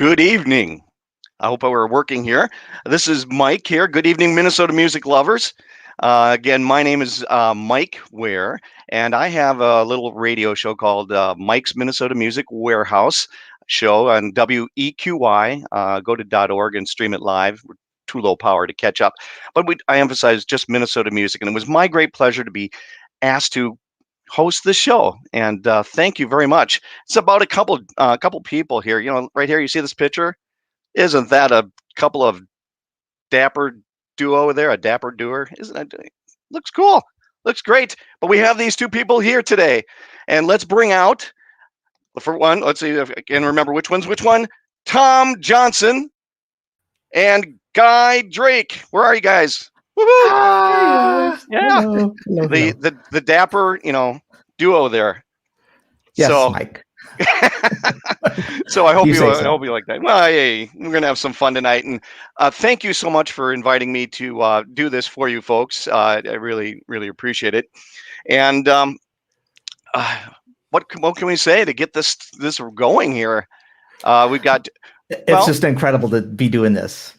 Good evening. I hope we're working here. This is Mike here. Good evening, Minnesota music lovers. Again, my name is Mike Warre, and I have a little radio show called Mike's Minnesota Music Warehouse show on WEQY. Go to .org and stream it live. We're too low power to catch up, but I emphasize just Minnesota music, and it was my great pleasure to be asked to host the show, and thank you very much. It's about a couple people here. You know, right here, you see this picture? Isn't that a couple of dapper duo there? A dapper doer? Isn't it? Looks cool. Looks great. But we have these two people here today, and let's bring out for one. Let's see if I can remember which one's which one. Tom Johnson and Guy Drake. Where are you guys? Yeah. Hello. The dapper, duo there. Yes, so, Mike. So I hope You you say so. I hope you like that. Well, hey, we're gonna have some fun tonight, and thank you so much for inviting me to do this for you folks. I really, really appreciate it. And what can we say to get this going here? We've got. It's just incredible to be doing this.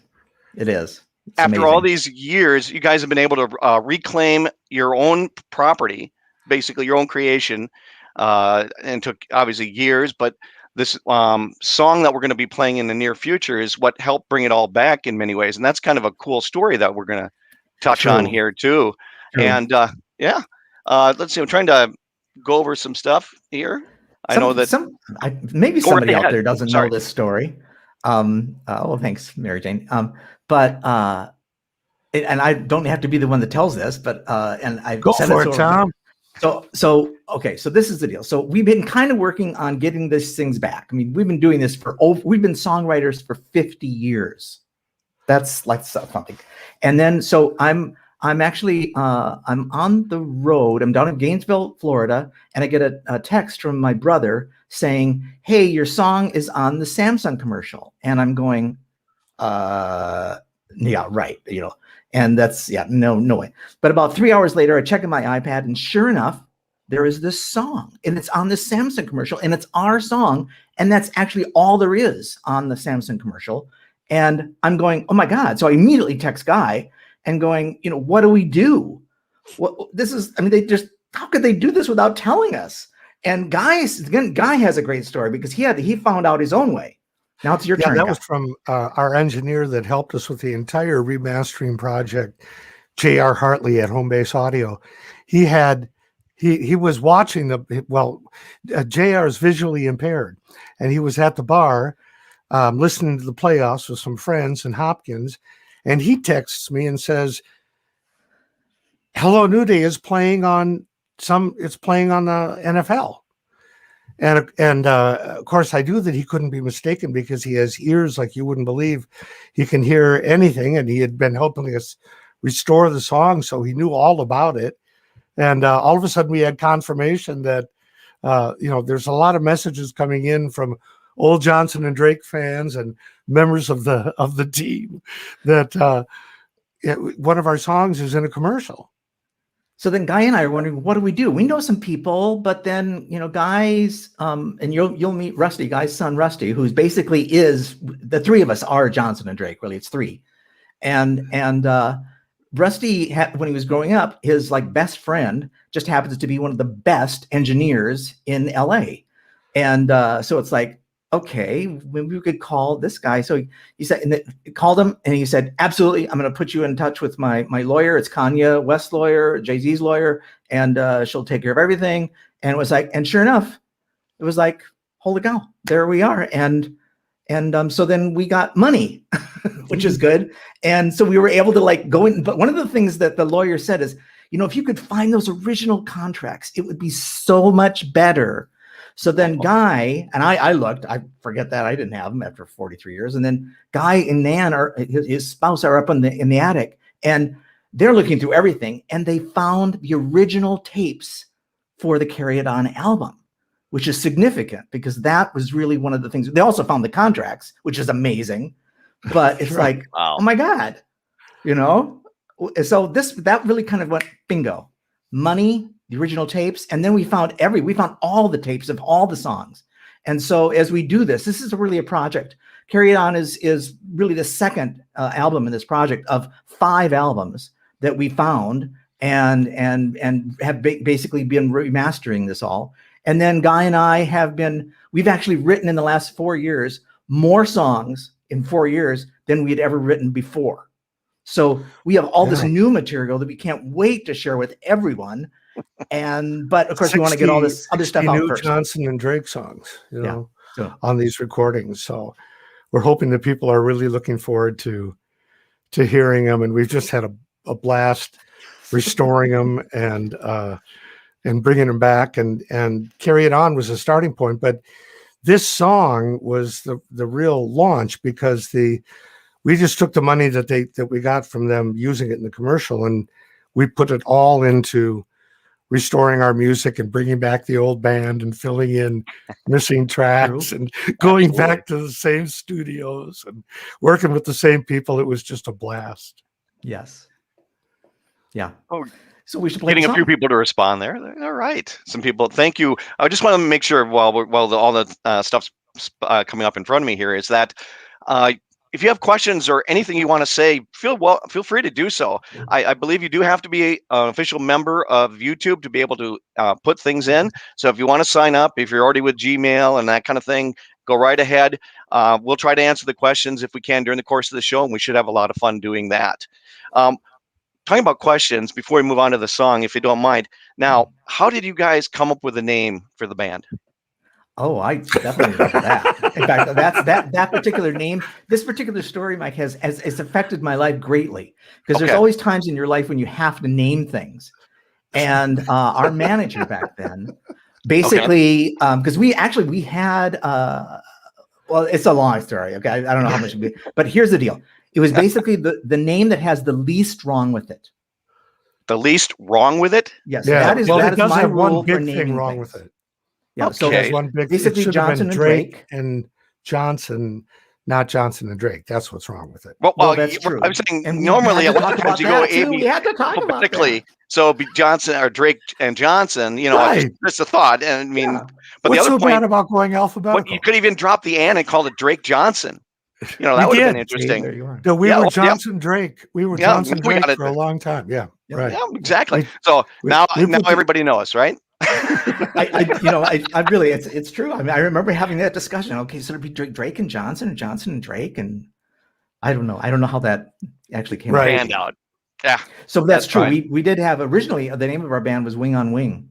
It is. It's after amazing. all these years, you guys have been able to reclaim your own property, basically your own creation, and took obviously years, but this song that we're going to be playing in the near future is what helped bring it all back in many ways, and that's kind of a cool story that we're going to touch on here too. And let's see, I'm trying to go over some stuff here. I know that maybe somebody ahead. out there doesn't know this story. Well, thanks, Mary Jane. And I don't have to be the one that tells this, but and I go for it, Tom. So okay, so this is the deal. So we've been kind of working on getting these things back. I mean, we've been doing this we've been songwriters for 50 years. That's like something. And then so I'm actually I'm on the road. I'm down in Gainesville, Florida, and I get a text from my brother saying, "Hey, your song is on the Samsung commercial." And I'm going, yeah, right, and that's, no way. But about 3 hours later, I check in my iPad, and sure enough, there is this song, and it's on the Samsung commercial, and it's our song, and that's actually all there is on the Samsung commercial. And I'm going, oh my God. So I immediately text Guy and going, what do we do? How could they do this without telling us? And Guy has a great story because he found out his own way. Now it's your turn. That was from our engineer that helped us with the entire remastering project, J.R. Hartley at Home Base Audio. He was watching J.R. is visually impaired, and he was at the bar listening to the playoffs with some friends in Hopkins, and he texts me and says, "Hello, New Day is playing on it's playing on the NFL." And of course, I knew that he couldn't be mistaken because he has ears like you wouldn't believe. He can hear anything, and he had been helping us restore the song, so he knew all about it. And all of a sudden, we had confirmation that there's a lot of messages coming in from old Johnson and Drake fans and members of the team that one of our songs is in a commercial. So then Guy and I are wondering, what do we do? We know some people, but then, Guy's, and you'll meet Rusty, Guy's son, Rusty, who's basically the three of us are Johnson and Drake, really, it's three. And Rusty, when he was growing up, his best friend just happens to be one of the best engineers in LA. And so it's like, okay, maybe we could call this guy. So he said, and called him, and he said, absolutely, I'm going to put you in touch with my lawyer. It's Kanye West's lawyer, Jay-Z's lawyer, and she'll take care of everything. And it was like, and sure enough, it was like, holy cow, there we are. And so then we got money, which is good. And so we were able to go in. But one of the things that the lawyer said is, if you could find those original contracts, it would be so much better. So then Guy and I looked, I forget that I didn't have them after 43 years. And then Guy and Nan, his spouse, are up in the attic, and they're looking through everything. And they found the original tapes for the Carry It On album, which is significant because that was really one of the things. They also found the contracts, which is amazing, but it's like, wow. Oh my God, so that really kind of went bingo, money, the original tapes. And then we found all the tapes of all the songs. And so as we do this is really a project Carry It On is really the second album in this project of 5 albums that we found and have basically been remastering this all. And then Guy and I we've actually written in the last 4 years more songs in 4 years than we had ever written before. So we have all this new material that we can't wait to share with everyone. But of course, we want to get all this other stuff out first. Johnson and Drake songs, on these recordings. So we're hoping that people are really looking forward to hearing them. And we've just had a blast restoring them and bringing them back. And Carry It On was a starting point. But this song was the real launch, because we just took the money that we got from them using it in the commercial, and we put it all into restoring our music and bringing back the old band and filling in missing tracks and going back to the same studios and working with the same people. It was just a blast. Yes. Yeah. Oh, so we should play getting a few people to respond there. All right. Some people. Thank you. I just want to make sure while all the stuff's coming up in front of me here is that if you have questions or anything you want to say, feel free to do so. I believe you do have to be an official member of YouTube to be able to put things in. So if you want to sign up, if you're already with Gmail and that kind of thing, go right ahead. We'll try to answer the questions if we can during the course of the show, and we should have a lot of fun doing that. Talking about questions, before we move on to the song, if you don't mind. Now, how did you guys come up with a name for the band? Oh, I definitely remember that. In fact, that particular name, this particular story, Mike, has affected my life greatly, because there's always times in your life when you have to name things. And our manager back then, basically, because we had, well, it's a long story. Okay, I don't know how much, but here's the deal. It was basically the name that has the least wrong with it. The least wrong with it? Yes. Yeah. That is my rule for naming thing wrong things. with it. Yeah. Okay. So there's one big. Basically, Johnson and Drake and Johnson, not Johnson and Drake. That's what's wrong with it. Well, that's true. I was saying And normally a lot of times you go We had to talk about particularly. that. So it'd be Johnson or Drake and Johnson. Right. It's just a thought. And I mean, but What's the other so point bad about going alphabetical? you could even drop the "and" and call it Drake Johnson. That would have been interesting. There you are. No, we were Johnson Drake. We were Johnson we Drake got it. for a long time. Yeah, right. Yeah, exactly. So now everybody knows, right? I really, it's true. I mean, I remember having that discussion. Okay, so it'd be Drake and Johnson and Drake, and I don't know how that actually came out. Yeah. So that's true. Fine. We did have originally the name of our band was Wing on Wing.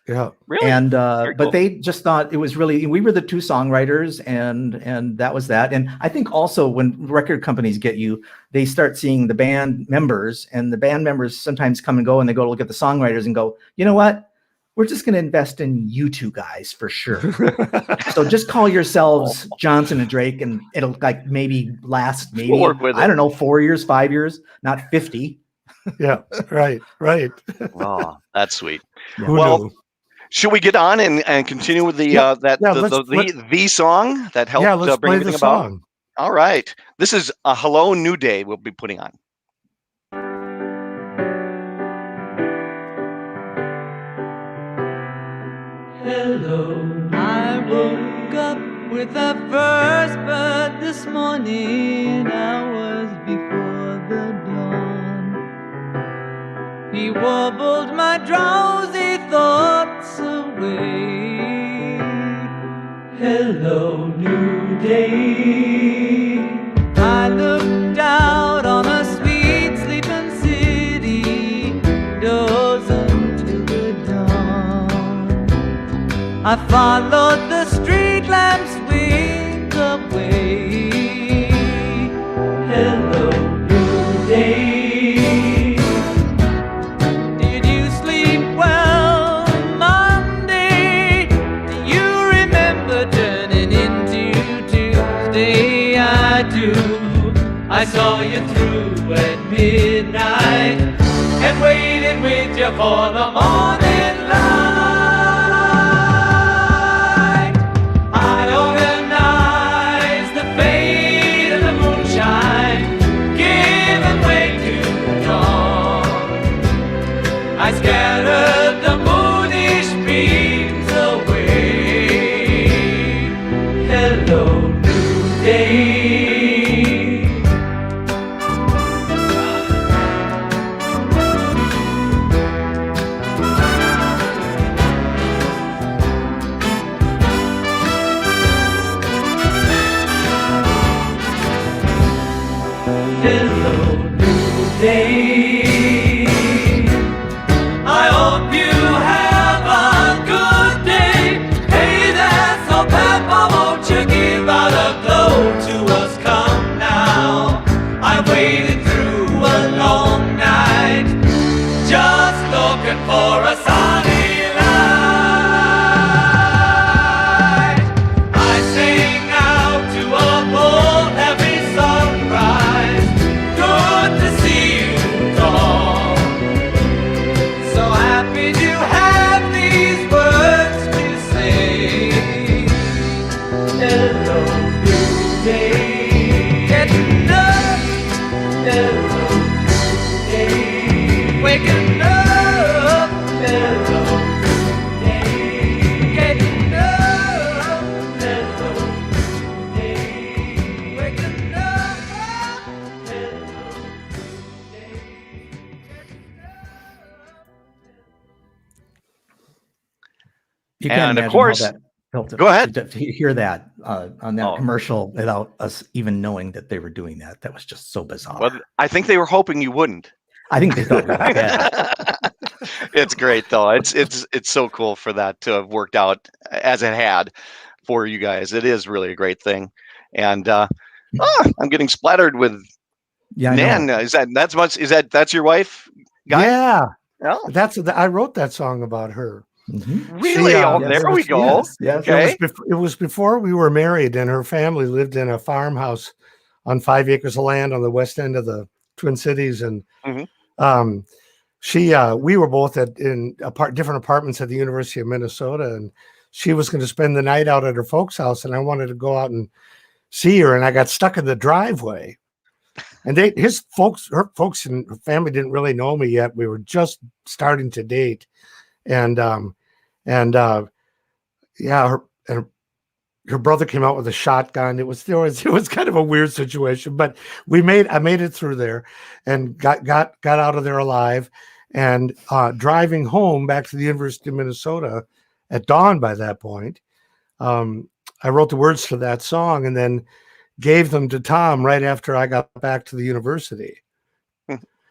Yeah. Really? And Very but cool. they just thought it was really, we were the 2 songwriters, and that was that. And I think also when record companies get you, they start seeing the band members, and the band members sometimes come and go, and they go look at the songwriters and go, you know what? We're just going to invest in you 2 guys for sure. So just call yourselves Johnson and Drake, and it'll maybe last We'll work with I it. don't know, 4 years, 5 years, not 50. Yeah, right. Oh, that's sweet. Yeah. Who Well, knew? should we get on and continue with the the song that helped let's bring play everything the about? song. All right. This is a Hello New Day we'll be putting on. Hello, I woke up with the first bird this morning, hours before the dawn. He warbled my drowsy thoughts away. Hello, new day. I looked out on a sweet sleeping city, dozing till the dawn. I followed the street lamps wink away. Hello, new day. Did you sleep well Monday? Do you remember turning into Tuesday? I do. I saw you through at midnight and waited with you for the morning light. I organized the fate of the moonshine, giving way to the dawn. I scattered the moonish beams away. Hello, new day. for a sunny night. I sing out to a bold, happy sunrise. Good to see you, dawn. So happy to have these words to say. Hello, new day. Getting up. Hello, new day. Waking up. Hello, new day. Getting up. Hello, new day. Waking up. Hello, new day. You can't And of imagine course- how that felt Go ahead. to hear that on that Oh. commercial without us even knowing that they were doing that. That was just so bizarre. Well, I think they were hoping you wouldn't. I think they thought we were dead. It's great though. It's so cool for that to have worked out as it had for you guys. It is really a great thing. And I'm getting splattered with Yeah, I Nan. know. That's your wife, Guy? Yeah, Oh, I wrote that song about her. Mhm. really? She, Oh, yes, there we go. Yes, yes. Okay. It was before we were married, and her family lived in a farmhouse on 5 acres of land on the west end of the Twin Cities. And Mhm. we were both in different apartments at the University of Minnesota, and she was going to spend the night out at her folks' house, and I wanted to go out and see her, and I got stuck in the driveway. And her folks and her family didn't really know me yet. We were just starting to date, and her brother came out with a shotgun. It was kind of a weird situation, but I made it through there and got out of there alive. And driving home back to the University of Minnesota at dawn by that point, I wrote the words to that song and then gave them to Tom right after I got back to the university.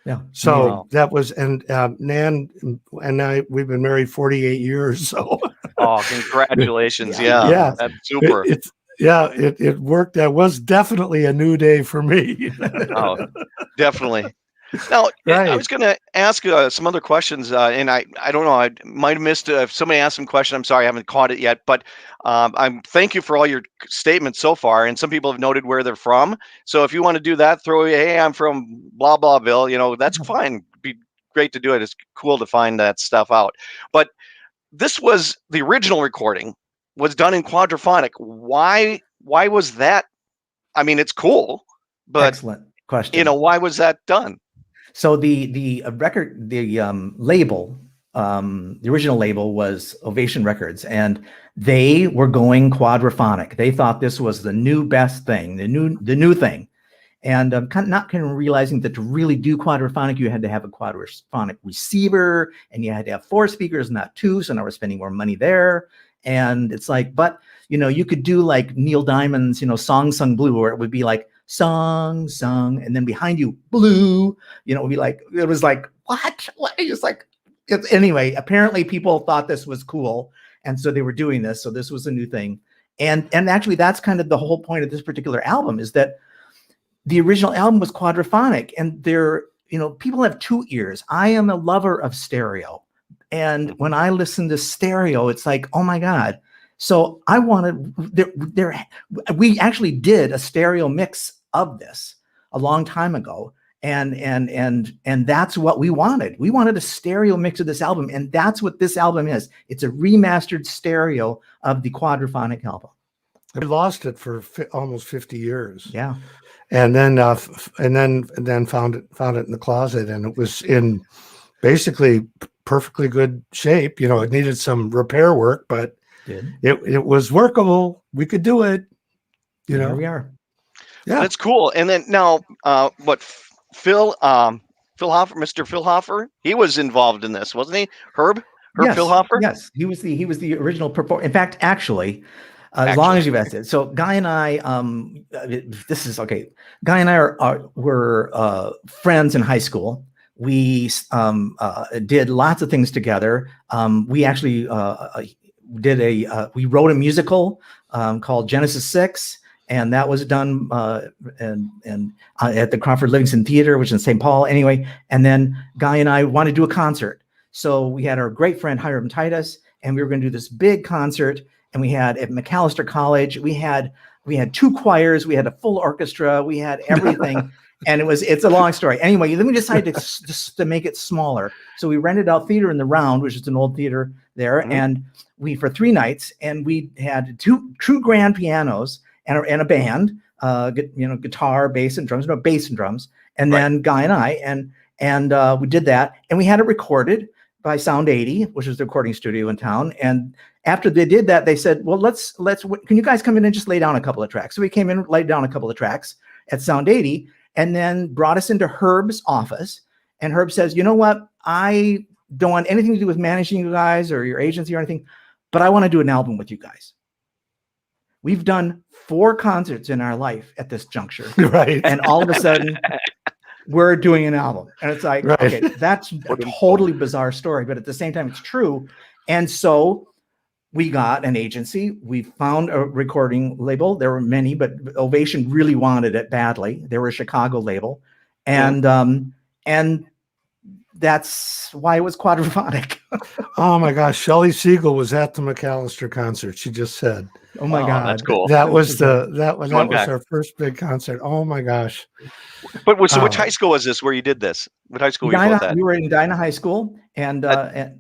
Yeah. So Wow. that was, and Nan and I, we've been married 48 years. So Oh, congratulations. Yeah. Yeah. That's super. it worked. That was definitely a new day for me. Oh, definitely. Now, I Right. was going to ask some other questions, and I don't know, I might have missed if somebody asked some question. I'm sorry, I haven't caught it yet. But thank you for all your statements so far. And some people have noted where they're from. So if you want to do that, hey, I'm from blah blahville. That's fine. Be great to do it. It's cool to find that stuff out. But this was the original recording was done in quadraphonic. Why was that? I mean, it's cool, but Excellent question. why was that done? So the record, the label, the original label was Ovation Records, and they were going quadraphonic. They thought this was the new best thing, the new thing, and not realizing that to really do quadraphonic, you had to have a quadraphonic receiver, and you had to have 4 speakers, not 2. So now we're spending more money there. And it's like, but you could do like Neil Diamond's, Song Sung Blue, where it would be like song sung, and then behind you blue. It would be like, it was like what? It's like, anyway. Apparently, people thought this was cool, and so they were doing this. So this was a new thing, and actually, that's kind of the whole point of this particular album is that the original album was quadraphonic, and people have 2 ears. I am a lover of stereo, and when I listen to stereo, it's like, oh my God. So I wanted we actually did a stereo mix of this a long time ago. And that's what we wanted. We wanted a stereo mix of this album. And that's what this album is. It's a remastered stereo of the quadraphonic album. We lost it for almost 50 years. Yeah. And then found it in the closet, and it was in basically perfectly good shape. It needed some repair work, but it was workable. We could do it. Here we are. Yeah, That's cool. And then now, Phil Hoffer, Mr. Phil Hoffer, he was involved in this, wasn't he? Herb Yes, Phil Hoffer. Yes, he was the original performer. In fact, actually, as long as you've asked it. So Guy and I, this is okay. Guy and I were friends in high school. We did lots of things together. We actually we wrote a musical called Genesis 6. And that was done at the Crawford Livingston Theater, which is in St. Paul. Anyway, and then Guy and I wanted to do a concert. So we had our great friend Hiram Titus, and we were going to do this big concert. And we had at McAllister College, we had 2 choirs, we had a full orchestra, we had everything. And it's a long story. Anyway, then we decided to make it smaller. So we rented out Theater in the Round, which is an old theater there. Mm-hmm. And for 3 nights, and we had 2 true grand pianos and a band, guitar, bass and drums, bass and drums. And then Guy and I, and we did that, and we had it recorded by Sound 80, which is the recording studio in town. And after they did that, they said, well, can you guys come in and just lay down a couple of tracks? So we came in, laid down a couple of tracks at Sound 80, and then brought us into Herb's office. And Herb says, you know what? I don't want anything to do with managing you guys or your agency or anything, but I want to do an album with you guys. We've done 4 concerts in our life at this juncture. Right. And all of a sudden, we're doing an album. And it's like, okay, that's a totally bizarre story, but at the same time, it's true. And so we got an agency. We found a recording label. There were many, but Ovation really wanted it badly. They were a Chicago label. And and that's why it was Quadraphonic. Oh my gosh, Shelley Siegel was at the McAllister concert. She just said, "Oh my God, that's cool." That was our first big concert. Oh my gosh! But which high school was this? Where you did this? What high school were you both at? We were in Dinah High School, and so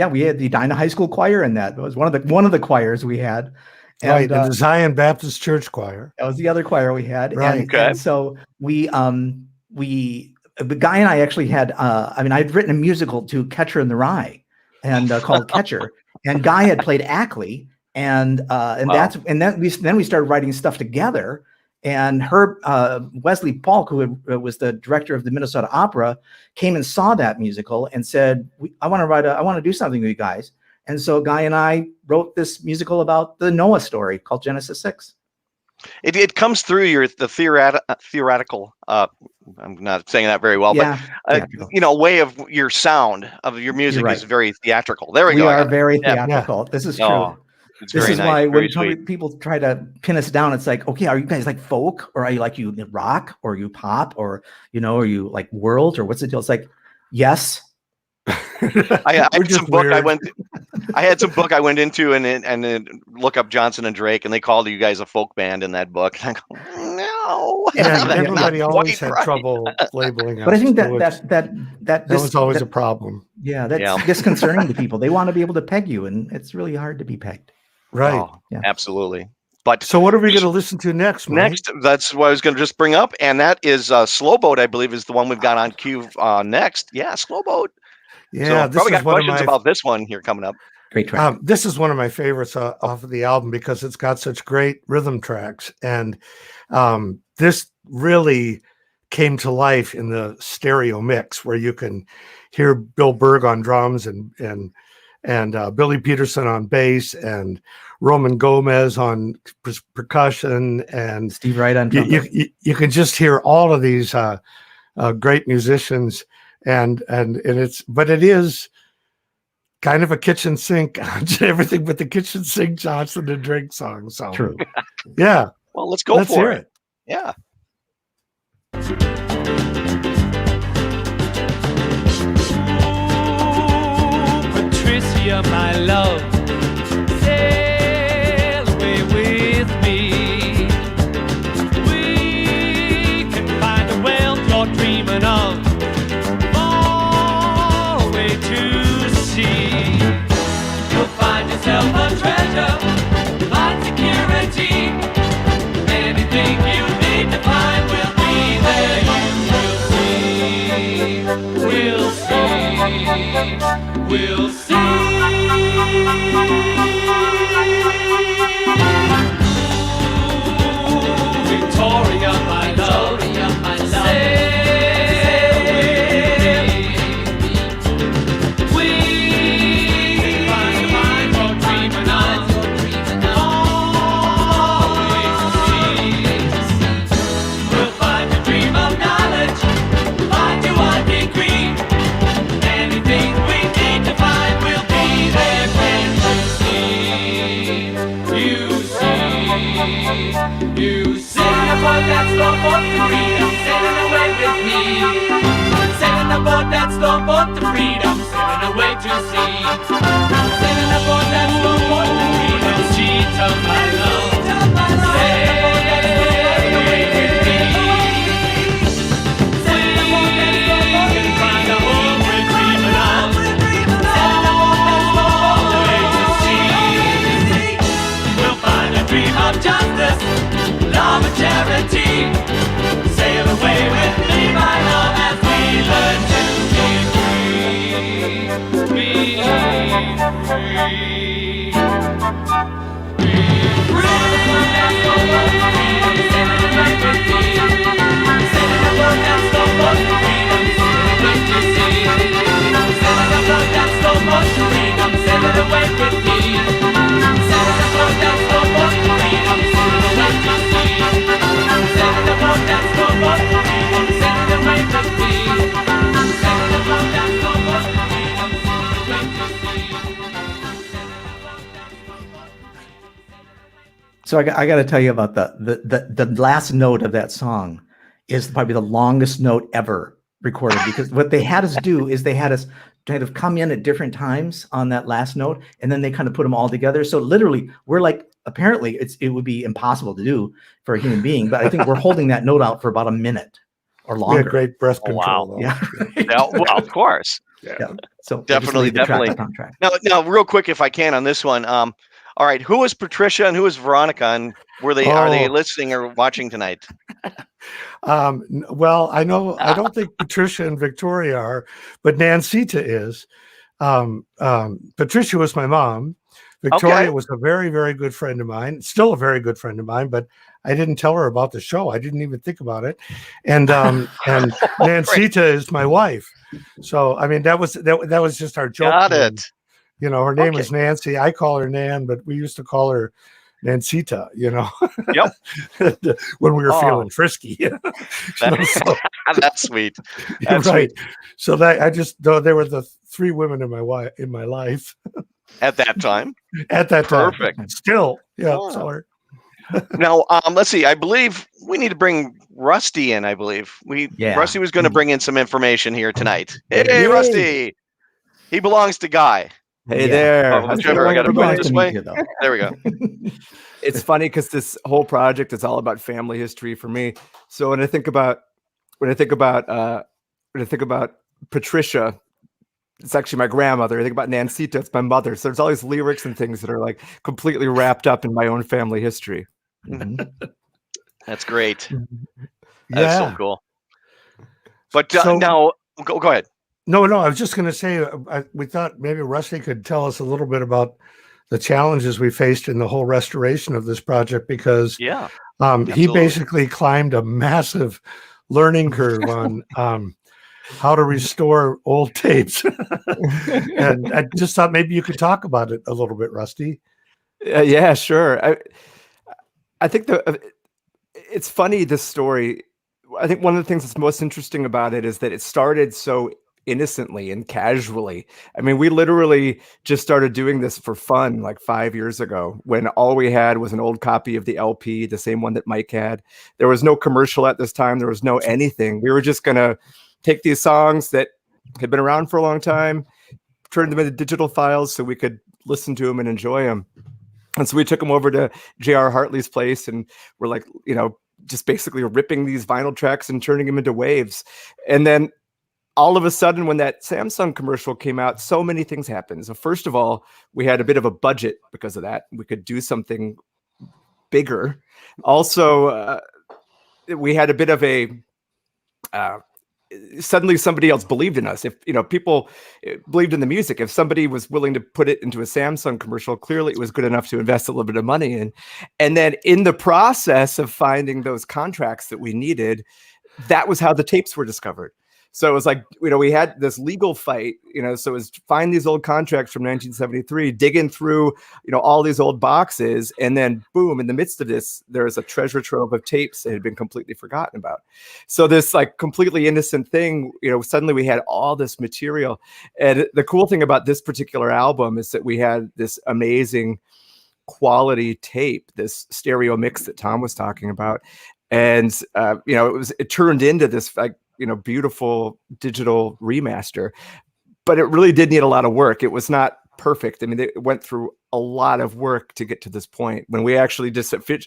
we had the Dinah High School choir, and that was one of the choirs we had. And the Zion Baptist Church choir. That was the other choir we had. Right. And so the Guy and I actually had, I'd written a musical to Catcher in the Rye, and called Catcher, and Guy had played Ackley, and then we started writing stuff together. And Wesley Paulk, who was the director of the Minnesota Opera, came and saw that musical and said, I want to do something with you guys. And so Guy and I wrote this musical about the Noah story called Genesis 6. It comes through the theoretical. I'm not saying that very well, but way of your sound of your music is very theatrical. There we go. We are very theatrical. Yeah. This is true. Oh, this is why when people try to pin us down, it's like, okay, are you guys like folk, or are you like you rock, or you pop, or are you like world, or what's the deal? It's like, yes. I had some book I went into and look up Johnson and Drake, and they called you guys a folk band in that book. And I go, no. Yeah, everybody always had trouble labeling us. But I think that was always a problem. Yeah, that's disconcerting to people. They want to be able to peg you, and it's really hard to be pegged. Right. Oh, yeah. Absolutely. But so what are we going to listen to next, Mike? Next, that's what I was going to just bring up, and that is Slow Boat, I believe, is the one we've got on cue next. Yeah, Slow Boat. Yeah, so probably got questions about this one here coming up. Great track. This is one of my favorites off of the album because it's got such great rhythm tracks, and this really came to life in the stereo mix where you can hear Bill Berg on drums and Billy Peterson on bass and Roman Gomez on percussion and Steve Wright on trumpet. You can just hear all of these great musicians. And it is kind of a kitchen sink, everything but the kitchen sink Johnson and Drake song. So true. Yeah. Well, let's go for it. Yeah. Ooh, Patricia, my love, sail away with me. We can find the wealth you're dreaming of. A treasure, find security. Anything you need to find will be there. We'll see. Ooh, Victoria, my love, you see, that's aboard that stormboat to freedom, sailing away to sea. Sailing aboard that stormboat to freedom, sheet of my love. Sail away with me. Sailing aboard that stormboat and find a home we're dreaming of. Sailing aboard that stormboat away to sea. We'll find a dream of justice, love and charity. Sail away with me, my love, as we learn to be free. Be free. Sailing aboard that stormboat to freedom, sailing away to sea. Sailing aboard that stormboat to freedom, sailing away with me. Sailing aboard that stormboat to freedom, sailing away to sea. Sailing aboard that stormboat to freedom, sailing away with me. Sailing aboard that stormboat to freedom, sailing away to sea. So I got to tell you about the last note of that song is probably the longest note ever recorded, because what they had us do is they had us kind of come in at different times on that last note, and then they kind of put them all together. So literally, we're like, apparently it would be impossible to do for a human being, but I think we're holding that note out for about a minute or We longer. had great breath Oh, control. wow. though. Yeah. Yeah, well, of course. Yeah. So we'll just Definitely, leave the track definitely. on track. Now, real quick, if I can, on this one. All right, who is Patricia and who is Veronica, and are they Oh. listening or watching tonight? Well, I know I don't think Patricia and Victoria are, but Nancita is. Patricia was my mom. Victoria Okay. was a very, very good friend of mine, still a very good friend of mine, but I didn't tell her about the show. I didn't even think about it. And Nancita is my wife. So I mean that was just our joke. Got name. it. You know, her name Okay. is Nancy. I call her Nan, but we used to call her Nancita, you know. Yep. When we were Oh. feeling frisky. You know, so- That's sweet. You're That's right. sweet. So that they were the three women in my life At that time. at that time. Perfect. Still, yeah. Oh. Sorry. Now, let's see. I believe we need to bring Rusty in. I believe Yeah. Rusty was going to bring in some information here tonight. Hey, Yay. Rusty. He belongs to Guy. Hey Yeah. there. Oh, How's it Trevor, I going, gotta put it everybody? this Nice to way. meet you, though. There we go. It's funny because this whole project is all about family history for me. So when I think about Patricia, it's actually my grandmother. I think about Nancita, it's my mother. So there's all these lyrics and things that are like completely wrapped up in my own family history. Mhm. That's great. That's so Yeah. cool. But So- now, go ahead. No, I was just going to say, we thought maybe Rusty could tell us a little bit about the challenges we faced in the whole restoration of this project, because Yeah. he absolutely. basically climbed a massive learning curve on how to restore old tapes. And I just thought maybe you could talk about it a little bit, Rusty. Yeah, sure. I think it's funny, this story. I think one of the things that's most interesting about it is that it started so innocently and casually. I mean, we literally just started doing this for fun like 5 years ago, when all we had was an old copy of the LP, the same one that Mike had. There was no commercial at this time. There was no anything. We were just going to take these songs that had been around for a long time, turn them into digital files so we could listen to them and enjoy them. And so we took them over to J.R. Hartley's place, and we're like, just basically ripping these vinyl tracks and turning them into waves. And then all of a sudden, when that Samsung commercial came out, so many things happened. So first of all, we had a bit of a budget because of that. We could do something bigger. Also, we had a bit of a suddenly somebody else believed in us. If people believed in the music, if somebody was willing to put it into a Samsung commercial, clearly it was good enough to invest a little bit of money in. And then in the process of finding those contracts that we needed, that was how the tapes were discovered. So it was like, we had this legal fight, so it was find these old contracts from 1973, digging through, all these old boxes. And then boom, in the midst of this, there was a treasure trove of tapes that had been completely forgotten about. So this like completely innocent thing, suddenly we had all this material. And the cool thing about this particular album is that we had this amazing quality tape, this stereo mix that Tom was talking about. And, it turned into this like beautiful digital remaster, but it really did need a lot of work. It was not perfect. I mean, it went through a lot of work to get to this point. When we actually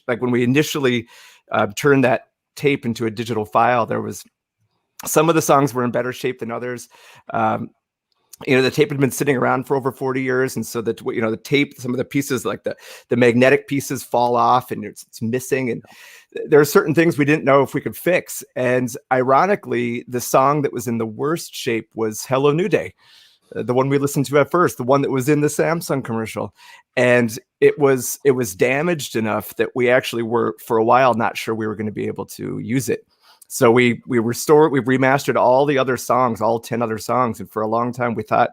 when we initially turned that tape into a digital file, there was some of the songs were in better shape than others. The tape had been sitting around for over 40 years. And so that, the tape, some of the pieces, like the magnetic pieces fall off and it's missing. And there are certain things we didn't know if we could fix. And ironically, the song that was in the worst shape was Hello New Day, the one we listened to at first, the one that was in the Samsung commercial. And it was damaged enough that we actually were, for a while, not sure we were going to be able to use it. So we remastered all the other songs, all 10 other songs. And for a long time, we thought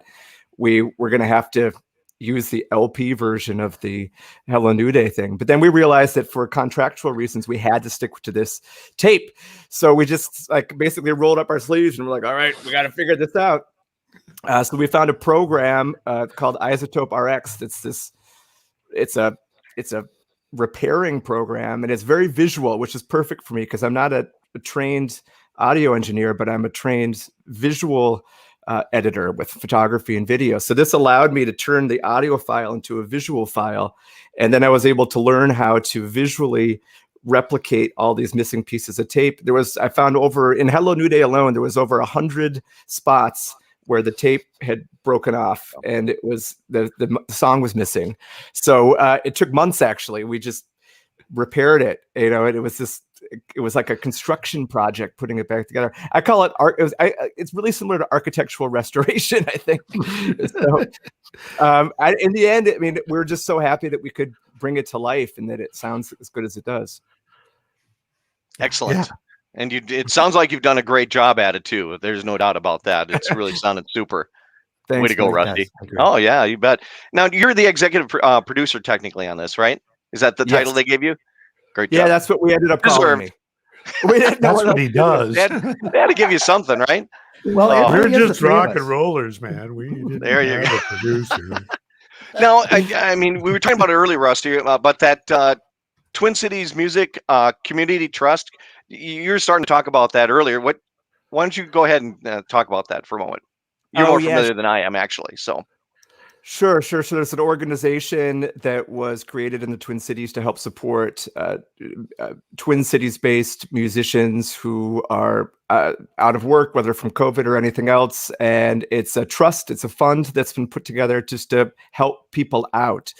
we were going to have to use the LP version of the Hello New Day thing. But then we realized that for contractual reasons, we had to stick to this tape. So we just basically rolled up our sleeves and we're like, all right, we got to figure this out. So we found a program called Isotope RX. It's a repairing program, and it's very visual, which is perfect for me because I'm not a trained audio engineer, but I'm a trained visual editor with photography and video. So this allowed me to turn the audio file into a visual file. And then I was able to learn how to visually replicate all these missing pieces of tape. I found in Hello New Day alone, there was over 100 spots where the tape had broken off and it was the song was missing. So it took months, actually. We just repaired it. It was like a construction project, putting it back together. I call it art. It's really similar to architectural restoration, I think. So, in the end, I mean, we're just so happy that we could bring it to life and that it sounds as good as it does. Excellent. Yeah. And it sounds like you've done a great job at it too. There's no doubt about that. It's really sounded super. Thanks, way to go, Mike. Rusty. Oh yeah, you bet. Now you're the executive producer technically on this, right? Is that the title they gave you? Great job. Yeah, that's what we ended up calling me. That's what he does. They had to give you something, right? Well, We're really is the just three of rock and us. rollers, man. We didn't There you have go. a producer. Now, I mean, we were talking about it earlier, Rusty, but that Twin Cities Music Community Trust. You're starting to talk about that earlier. Why don't you go ahead and talk about that for a moment? You're more familiar than I am, actually. So. Sure. So there's an organization that was created in the Twin Cities to help support Twin Cities-based musicians who are out of work, whether from COVID or anything else. And it's a trust, it's a fund that's been put together just to help people out.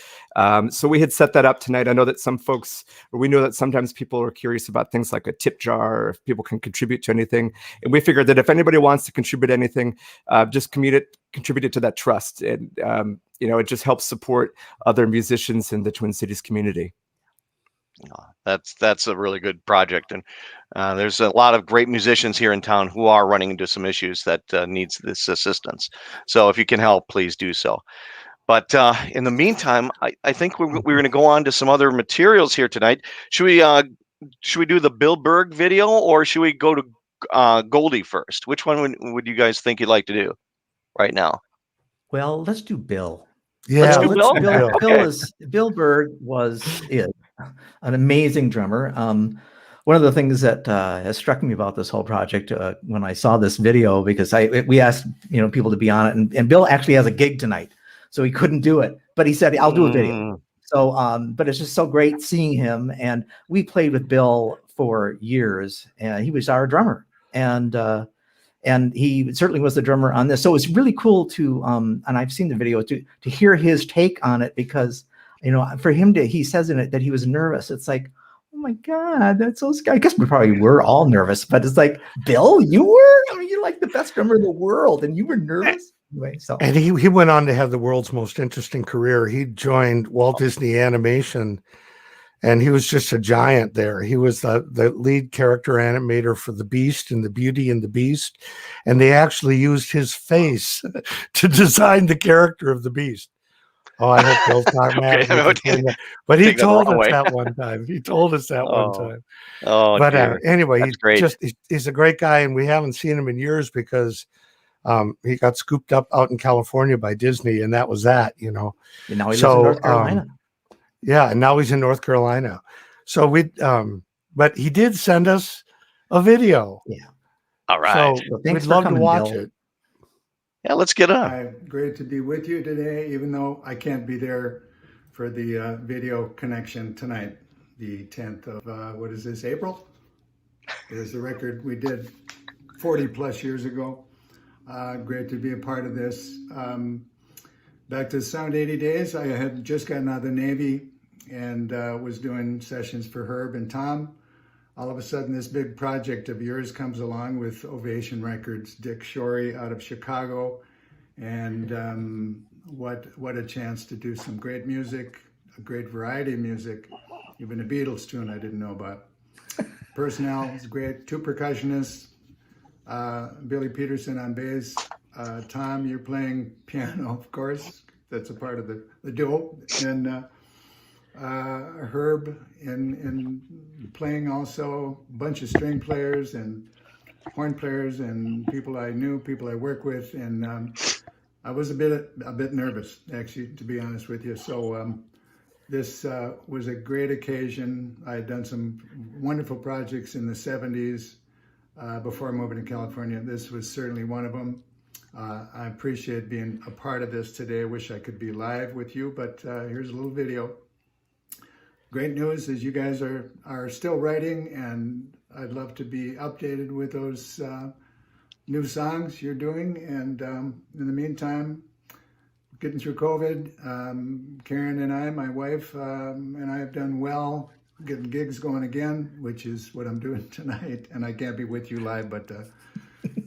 So we had set that up tonight. I know that we know that sometimes people are curious about things like a tip jar, or if people can contribute to anything. And we figured that if anybody wants to contribute anything, just contribute it to that trust. And, it just helps support other musicians in the Twin Cities community. That's a really good project, and there's a lot of great musicians here in town who are running into some issues that needs this assistance. So if you can help, please do so. But in the meantime, I think we're going to go on to some other materials here tonight. Should we do the Bill Berg video, or should we go to Goldie first? Which one would you guys think you'd like to do right now? Well, let's do Bill. Yeah, Let's do Bill? Bill Berg is an amazing drummer. One of the things that has struck me about this whole project when I saw this video, because we asked people to be on it, and Bill actually has a gig tonight, so he couldn't do it, but he said, I'll do a video. So, but it's just so great seeing him, and we played with Bill for years, and he was our drummer, and he certainly was the drummer on this. So it's really cool to, and I've seen the video, to hear his take on it, because, for him he says in it that he was nervous. It's like, oh my God, that's so scary. I guess we probably were all nervous, but it's like, Bill, you were? I mean, you're like the best drummer in the world, and you were nervous? Anyway, so. And he went on to have the world's most interesting career. He joined Walt Disney Animation, and he was just a giant there. He was the lead character animator for The Beast and the Beauty and the Beast. And they actually used his face to design the character of the Beast. Oh, I hope Bill's not mad at me. But he told us that one time. He told us that one time. Oh, but anyway, he's a great guy, and we haven't seen him in years because he got scooped up out in California by Disney, and that was that, And now he lives in North Carolina. Yeah, and now he's in North Carolina. So but he did send us a video. Yeah. All right. So Thanks we'd for love to coming, watch Bill. it. Yeah, let's get on. Hi, great to be with you today, even though I can't be there for the video connection tonight, the 10th of, what is this, April? It was the record we did 40 plus years ago. Great to be a part of this. Back to Sound 80 Days, I had just gotten out of the Navy and was doing sessions for Herb and Tom. All of a sudden, this big project of yours comes along with Ovation Records, Dick Shorey out of Chicago. And what a chance to do some great music, a great variety of music, even a Beatles tune I didn't know about. Personnel is great, 2 percussionists, Billy Peterson on bass. Tom, you're playing piano, of course. That's a part of the duo. And Herb in playing also, a bunch of string players and horn players and people I knew, people I work with. And I was a bit nervous, actually, to be honest with you. So this was a great occasion. I had done some wonderful projects in the 70s before moving to California. This was certainly one of them. I appreciate being a part of this today. I wish I could be live with you, but here's a little video. Great news is you guys are still writing, and I'd love to be updated with those new songs you're doing. And in the meantime, getting through COVID, Karen and I, my wife, and I have done well, getting gigs going again, which is what I'm doing tonight. And I can't be with you live, but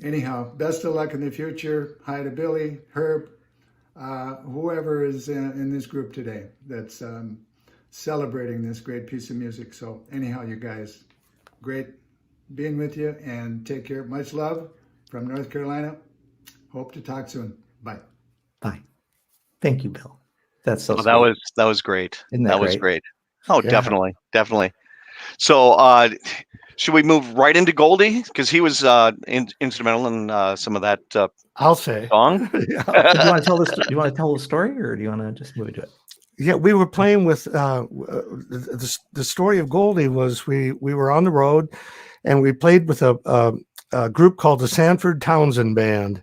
anyhow, best of luck in the future. Hi to Billy, Herb, whoever is in this group today that's celebrating this great piece of music. So anyhow, you guys, great being with you, and take care. Much love from North Carolina. Hope to talk soon. Bye. Bye. Thank you, Bill. That's so Well, sweet. that was great. Isn't that was great? great. Oh, Yeah. definitely. So should we move right into Goldie? Because he was instrumental in some of that I'll say. song. Yeah. So do you want to tell this? Do you want to tell the story, or do you want to just move into it? Yeah, we were playing with the story of Goldie was we were on the road, and we played with a group called the Sanford Townsend Band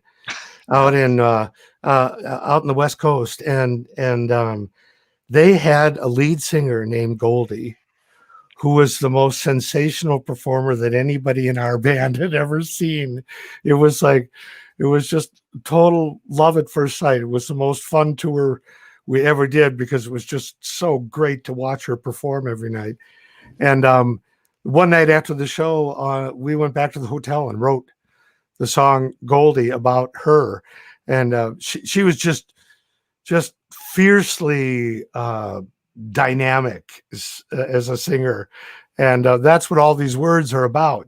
out in the West Coast, and they had a lead singer named Goldie, who was the most sensational performer that anybody in our band had ever seen. It was just total love at first sight. It was the most fun tour we ever did because it was just so great to watch her perform every night. And one night after the show, we went back to the hotel and wrote the song Goldie about her. And she was just fiercely dynamic as a singer. And that's what all these words are about,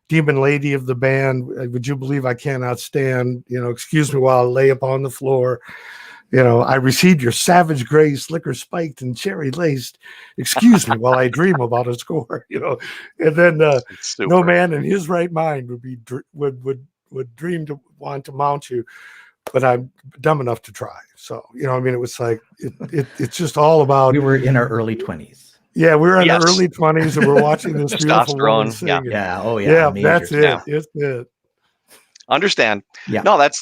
demon lady of the band. Would you believe I cannot stand, excuse me while I lay upon the floor. I received your savage grace, liquor spiked and cherry laced. Excuse me while I dream about a score, and then no man in his right mind would dream to want to mount you, but I'm dumb enough to try. So, it was like, it's just all about. We were in our early 20s. Yeah, we were in our early 20s and we're watching this beautiful woman sing. Yeah. Oh Yeah, major. that's it. Yeah. It's it. Understand. Yeah. No, that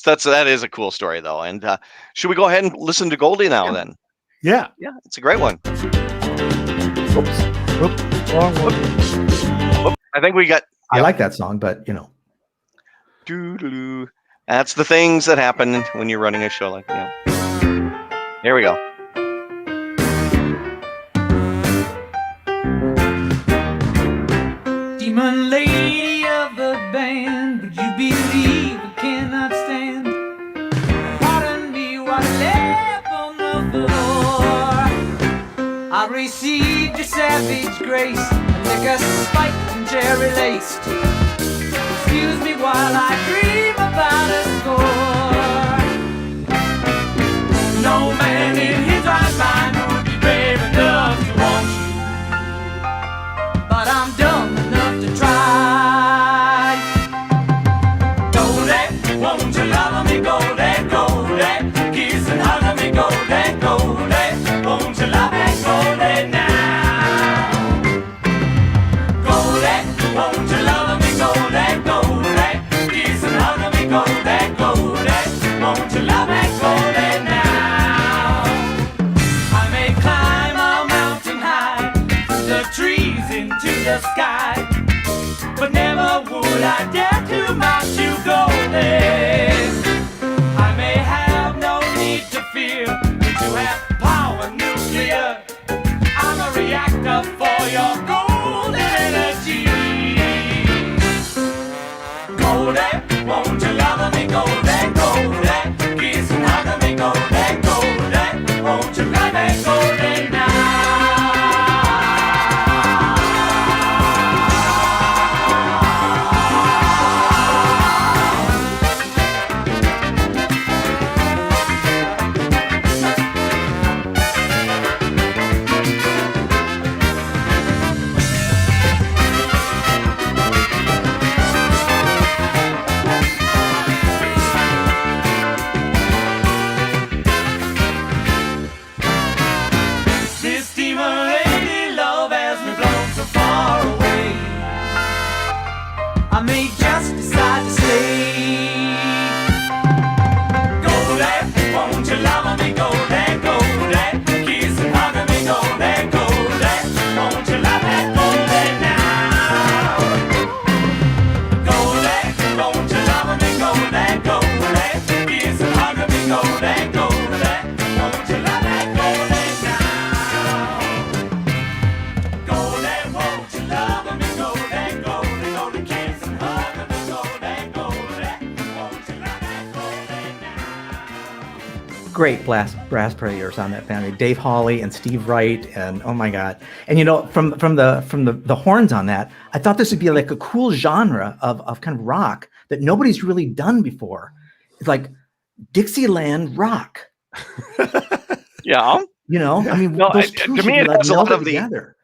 is a cool story though. And should we go ahead and listen to Goldie now then? Yeah. Yeah, it's a great one. Oops, wrong one. I think we got. I like that song, but Doo-doo-doo. That's the things that happen when you're running a show like that. Here we go. Demon lady of the band, would you believe I cannot stand? Pardon me while I left on the floor. I received your savage grace, liquor spiked and cherry laced. Excuse me while I dream about a score. No man in his right mind would be brave enough to want you, but I'm dumb enough to try. Goldie, won't you love me, Goldie, Goldie, kiss and hug me, Goldie, Goldie, won't you love me, Goldie now? Goldie, won't you love me, Goldie, Goldie, would I dare to match you, Goldie? I may have no need to fear that you have power nuclear. I'm a reactor for your golden energy. Goldie, won't you love me, Goldie, Goldie? Kiss and hug me, Goldie, Goldie. Won't you love me, Goldie, now? This demon lady love has me blown so far away. I may just decide to stay. Goldie, won't you love me, Goldie, Goldie? Kiss and hug me, Goldie, Goldie. Won't you love me, Goldie, now? Goldie, won't you love me, Goldie, Goldie? Kiss and hug me, Goldie, Goldie. Won't you love me, Goldie, now? Goldie, won't you love me, Goldie, Goldie? Goldie, kiss and hug me, Goldie, Goldie. Won't you love me, Goldie, now? Great brass players on that family, Dave Hawley and Steve Wright, and oh my God! And you know, from the horns on that, I thought this would be like a cool genre of kind of rock that nobody's really done before. It's like Dixieland rock. Yeah. You know, I mean, No, those to two me, should be it like has a lot melded of the- together.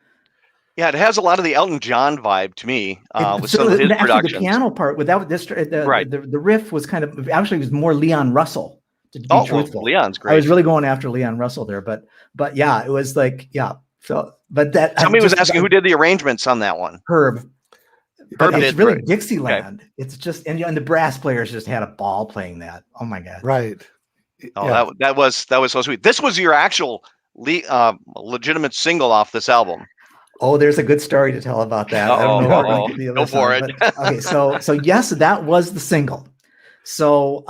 Yeah, it has a lot of the Elton John vibe to me with some of his actually, the productions. piano part without this, Right. the riff was kind of actually it was more Leon Russell. To be Oh, well, truthful, Leon's I great. was really going after Leon Russell there, but yeah, it was like So, but that Somebody was just- asking who did the arrangements on that one. Herb. Herb But it's did, really right. Dixieland. It's just and the brass players just had a ball playing that. Oh my God! Right. Oh, Yeah. that was so sweet. This was your actual legitimate single off this album. Oh, there's a good story to tell about that. I don't know if we're going to get the Go other for song, it. but- okay, so yes, that was the single. So,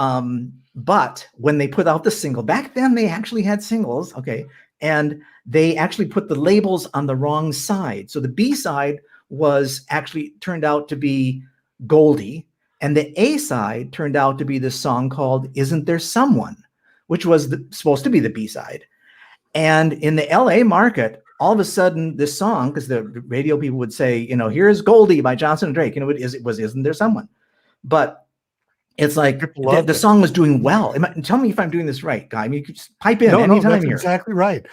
but when they put out the single back then, they actually had singles. Okay, and they actually put the labels on the wrong side. So the B side was actually turned out to be Goldie, and the A side turned out to be this song called "Isn't There Someone," which was supposed to be the B side. And in the LA market, all of a sudden, this song, because the radio people would say, you know, here's Goldie by Johnson and Drake, you know, Isn't There Someone? But it's like People loved the it. song was doing well. Tell me if I'm doing this right, Guy. I mean, you could just pipe in No, anytime that's here. exactly right.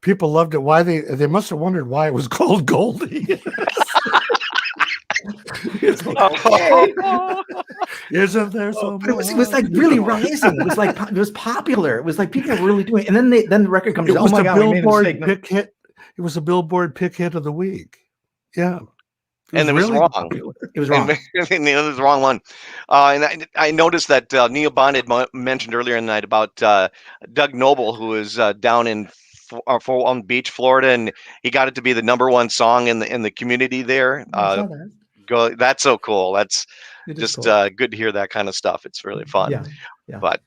People loved it. Why they must have wondered why it was called Goldie. Isn't there some? But it was like really rising. It was like it was popular. It was like people were really doing it. And then the record comes It out. was Oh my a God, we made a Billboard mistake. pick hit. It was a Billboard pick hit of the week. Yeah. And it was wrong. It was wrong. And it was the wrong one. And I noticed that Neil Bond had mentioned earlier in the night about Doug Noble, who is down in on Beach, Florida, and he got it to be the #1 song in the community there. I saw that. That's so cool. That's It is just cool. good to hear that kind of stuff. It's really fun. Yeah. But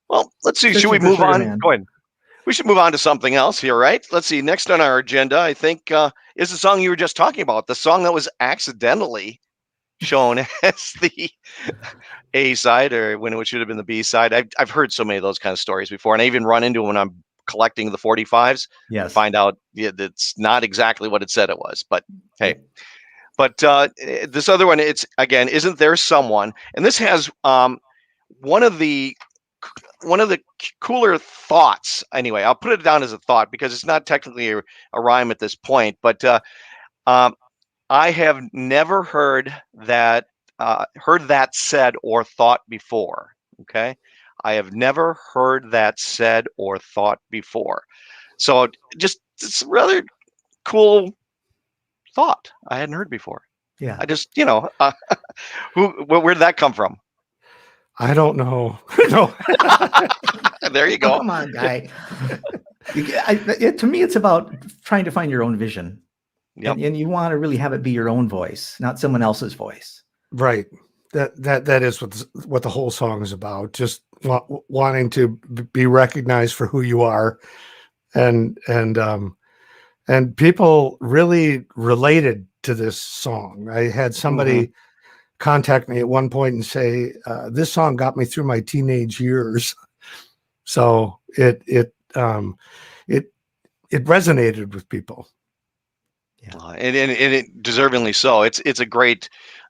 well, let's see. Should Searching we for move Sugar on? Man. Go ahead. We should move on to something else here, right? Let's see. Next on our agenda, I think, is the song you were just talking about. The song that was accidentally shown as the A side, or when it should have been the B side. I've heard so many of those kind of stories before, and I even run into them when I'm collecting the 45s. Yes. Find out that's not exactly what it said it was. But hey. But this other one, it's again, Isn't There Someone? And this has one of the cooler thoughts. Anyway, I'll put it down as a thought because it's not technically a rhyme at this point. But I have never heard that said or thought before. Okay, I have never heard that said or thought before. So just it's a rather cool thought I hadn't heard before. Yeah. I just, where did that come from? I don't know. No. There you Oh, go. come on, Guy. To me, it's about trying to find your own vision. Yep. And you want to really have it be your own voice, not someone else's voice. Right. That is what the whole song is about. Just wanting to be recognized for who you are, and people really related to this song. I had somebody contact me at one point and say, "This song got me through my teenage years." So it resonated with people. And it deservingly so. It's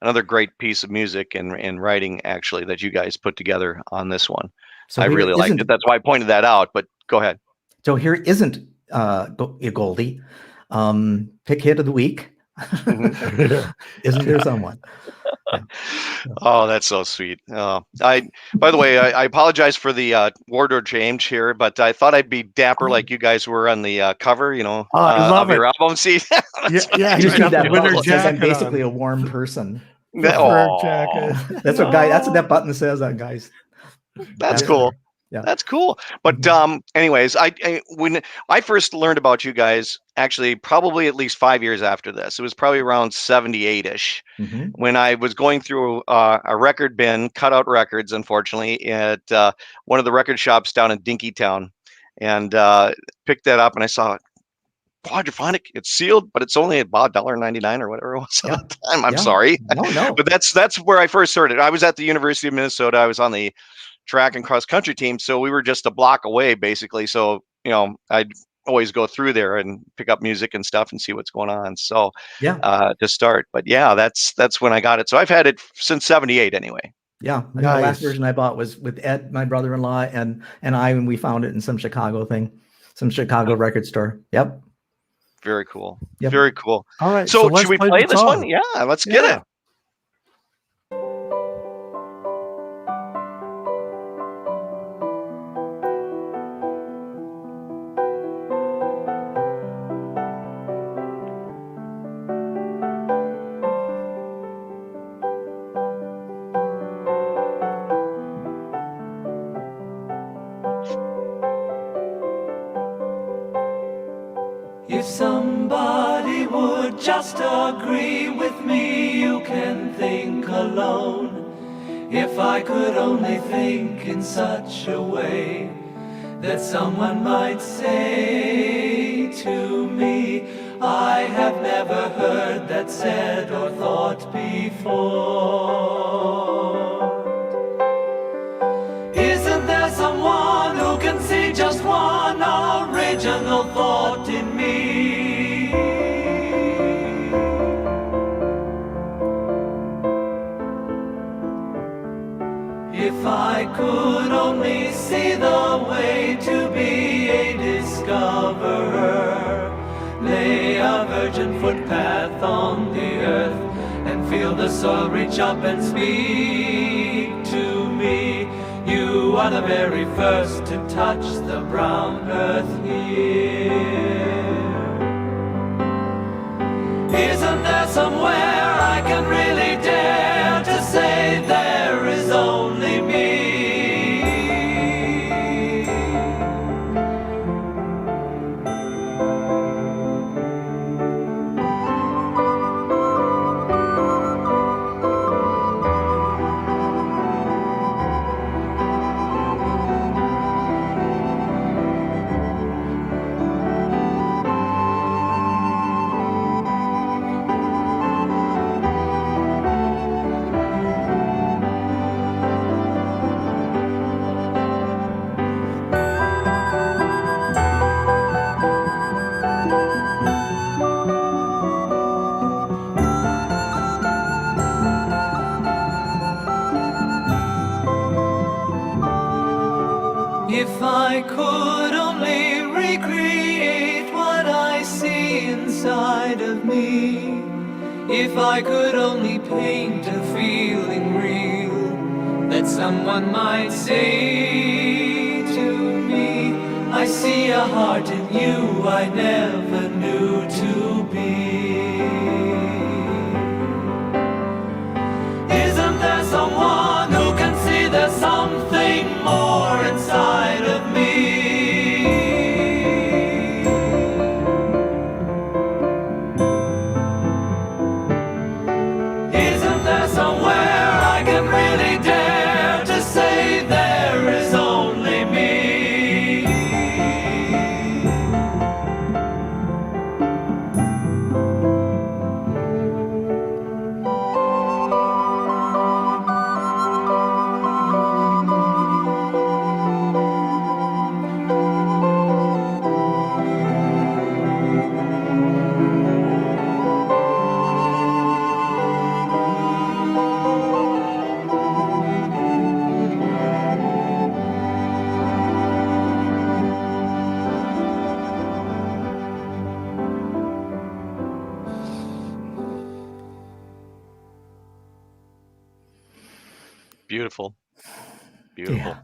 another great piece of music and writing actually that you guys put together on this one. So I here really liked isn't- it. That's why I pointed that out. But go ahead. So here isn't Goldie. Pick hit of the week. Isn't there someone? Yeah. Oh, that's so sweet. By the way, I apologize for the wardrobe change here, but I thought I'd be dapper like you guys were on the cover, I love of your it. album. See, Yeah, You just need that winter button that says I'm jacket basically on. a warm person. Fur jacket. That's what that button says on guys. That's cool. Yeah. That's cool. But anyways, when I first learned about you guys, actually probably at least 5 years after this, it was probably around 78-ish, when I was going through a record bin, cutout records, unfortunately, at one of the record shops down in Dinkytown, and picked that up, and I saw Quadraphonic. It's sealed, but it's only about $1.99 or whatever it was at the time. I'm sorry. No. But that's where I first heard it. I was at the University of Minnesota. I was on the track and cross country team, so we were just a block away basically. So I'd always go through there and pick up music and stuff and see what's going on. So to start. But yeah, that's when I got it. So I've had it since 78 anyway. Yeah. I think the last version I bought was with Ed, my brother-in-law, and we found it in some Chicago record store. Yep. Very cool. Yep. Very cool. All right. So should we play this one? Yeah, let's get it. If somebody would just agree with me, you can think alone. If I could only think in such a way that someone might say to me, I have never heard that said or thought before. Isn't there someone who can see just one original thought in me? If I could only see the way to be a discoverer, lay a virgin footpath on the earth, and feel the soil reach up and speak to me. You are the very first to touch the brown earth here. Isn't there somewhere I can really dare to say there is only me? If I could only recreate what I see inside of me, if I could only paint a feeling real that someone might say to me, I see a heart in you I never knew to be. Isn't there someone who can see there's something more inside of me? Isn't there somewhere Beautiful. Beautiful.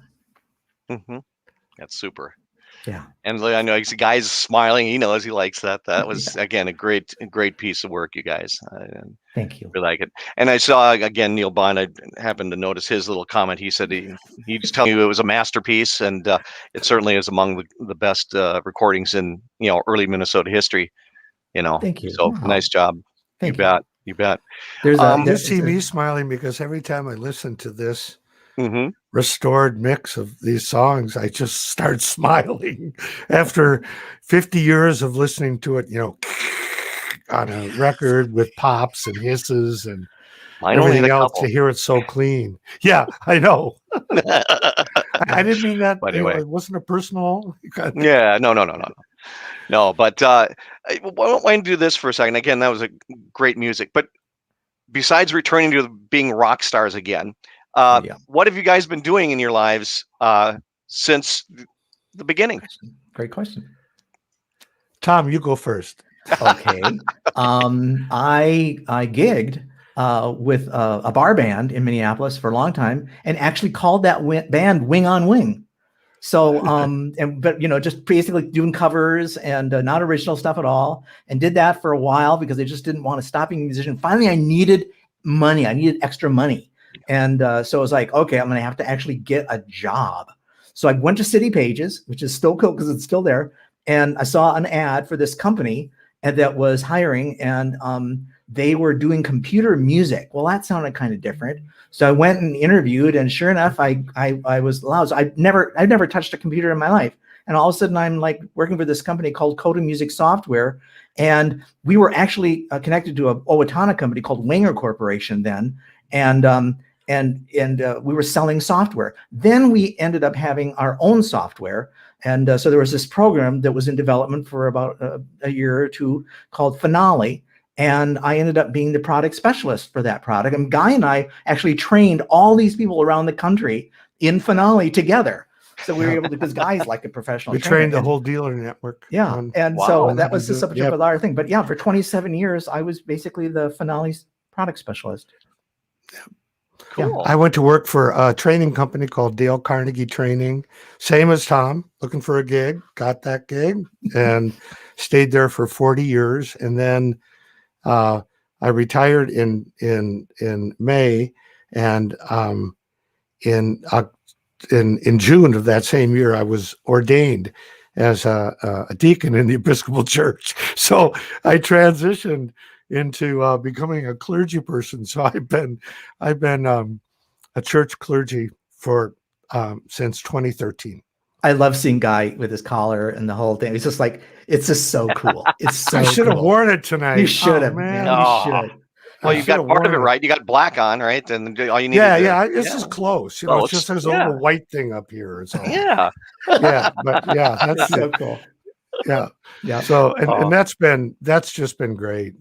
Yeah. Hmm. That's super. Yeah. And I know the guy's smiling. He knows he likes that. That was Yeah. again a great piece of work, you guys. I Thank you. really like it. And I saw again Neil Bond. I happened to notice his little comment. He said he's telling you it was a masterpiece, and it certainly is among the best recordings in early Minnesota history. Thank you. So Wow. nice job. You Thank you. bet. You bet. There's You see me smiling because every time I listen to this Mhm. restored mix of these songs, I just start smiling after 50 years of listening to it, on a record with pops and hisses and Mine only had everything a else, couple. to hear it so clean. Yeah, I know. I didn't mean that. But anyway. It wasn't a personal. Yeah, no. But why don't do this for a second? Again, that was a great music. But besides returning to being rock stars again, what have you guys been doing in your lives since the beginning? Great question. Tom, you go first. Okay. I gigged with a bar band in Minneapolis for a long time, and actually called that band Wing on Wing. So, but just basically doing covers and not original stuff at all, and did that for a while because I just didn't want to stop being a musician. Finally, I needed money. I needed extra money. And so I was like, okay, I'm going to have to actually get a job. So I went to City Pages, which is still cool because it's still there. And I saw an ad for this company that was hiring, and they were doing computer music. Well, that sounded kind of different. So I went and interviewed, and sure enough, I was allowed. So I've never touched a computer in my life. And all of a sudden, I'm like working for this company called Coda Music Software. And we were actually connected to a Owatonna company called Winger Corporation then. And we were selling software. Then we ended up having our own software. And so there was this program that was in development for about a year or two called Finale. And I ended up being the product specialist for that product. And Guy and I actually trained all these people around the country in Finale together. So we were able to, because Guy's like a professional We trainer. trained the whole dealer network. Yeah. And Wow. so that was just such Yep. a bizarre thing. But yeah, for 27 years, I was basically the Finale's product specialist. Cool. I went to work for a training company called Dale Carnegie Training, same as Tom, looking for a gig, got that gig, and stayed there for 40 years. And then I retired in May, and in June of that same year, I was ordained as a deacon in the Episcopal Church. So I transitioned into becoming a clergy person. So I've been a church clergy for since 2013. I love seeing Guy with his collar and the whole thing. It's just like, it's just so cool. It's so I should have cool. worn it tonight. You should have, man. man. Oh. You should. Well, I you should got have part of it worn right. You got black on, right? And all you need. This is close. Close. It's just there's a Yeah. little white thing up here. It's all. Yeah. But that's So it. cool. Yeah. Yeah. So and that's just been great.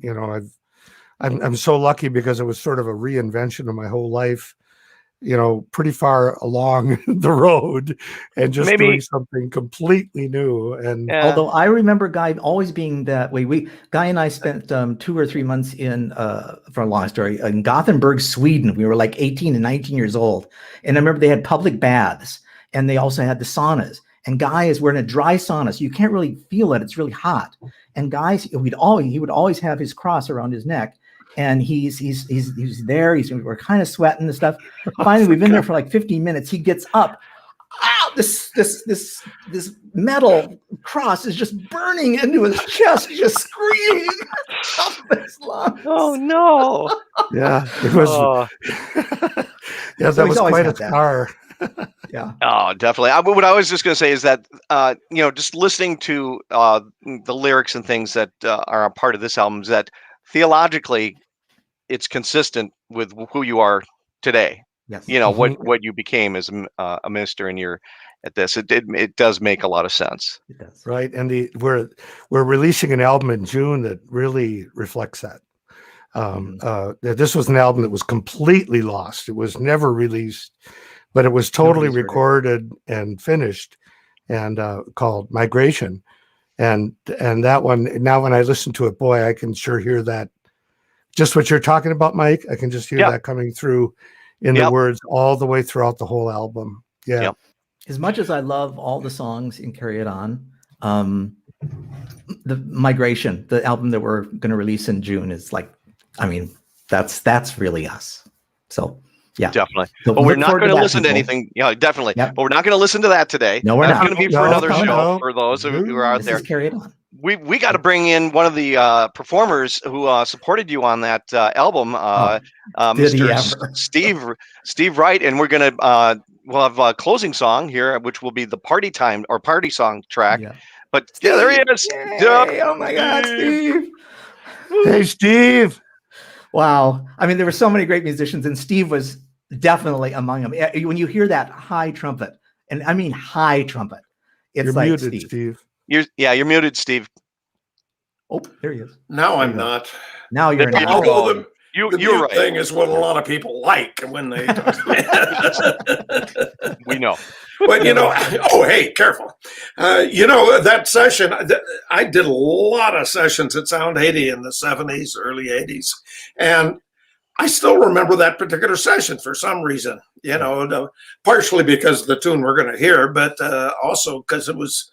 I'm so lucky because it was sort of a reinvention of my whole life. Pretty far along the road, and just doing something completely new. And although I remember Guy always being that way. Guy and I spent 2 or 3 months for a long story, in Gothenburg, Sweden. We were like 18 and 19 years old. And I remember they had public baths, and they also had the saunas. And Guy is wearing a dry sauna, so you can't really feel it. It's really hot. And Guy, he would always have his cross around his neck. And he's there. We're kind of sweating and stuff. Finally, we've been there for like 15 minutes. He gets up. This metal cross is just burning into his chest. He's just screaming. Oh no! Yeah, it was. Yeah, that was quite a scar. Yeah. Oh, definitely. What I was just going to say is that just listening to the lyrics and things that are a part of this album is that theologically, it's consistent with who you are today. Yes. What you became as a minister, and you're at this. It does make a lot of sense. It does. Right, and we're releasing an album in June that really reflects that. This was an album that was completely lost. It was never released, but it was totally recorded and finished, and called Migration. And that one, now when I listen to it, boy, I can sure hear that. Just what you're talking about, Mike. I can just hear that coming through in the Yep. words all the way throughout the whole album. Yeah. Yep. As much as I love all the songs in Carry It On, the Migration, the album that we're going to release in June, is like, I mean, that's really us. So yeah, Definitely. So But we're look not forward going to that, listen to people. anything. Yeah, definitely. Yep. But we're not going to listen to that today. No, we're That's not. going to be for No, another no, show no. for those who are out This there. is Carry It On. We got to bring in one of the performers who supported you on that album, did he Mr. ever. Steve Wright, and we're going to we'll have a closing song here, which will be the party time or party song track. Yeah. But yeah, there he is. Yay! Oh my God, Steve! Hey, Steve. Wow. I mean, there were so many great musicians, and Steve was definitely among them. When you hear that high trumpet, and I mean high trumpet, it's You're like muted, Steve. You're muted, Steve. Oh, there he is. Now I'm There you go. not. Now you're There in. you go. Although the You're mute right. thing is what a lot of people like when they talk. We know. But oh, hey, careful. That session, I did a lot of sessions at Sound 80 in the 70s, early 80s. And I still remember that particular session for some reason, partially because of the tune we're going to hear, but also because it was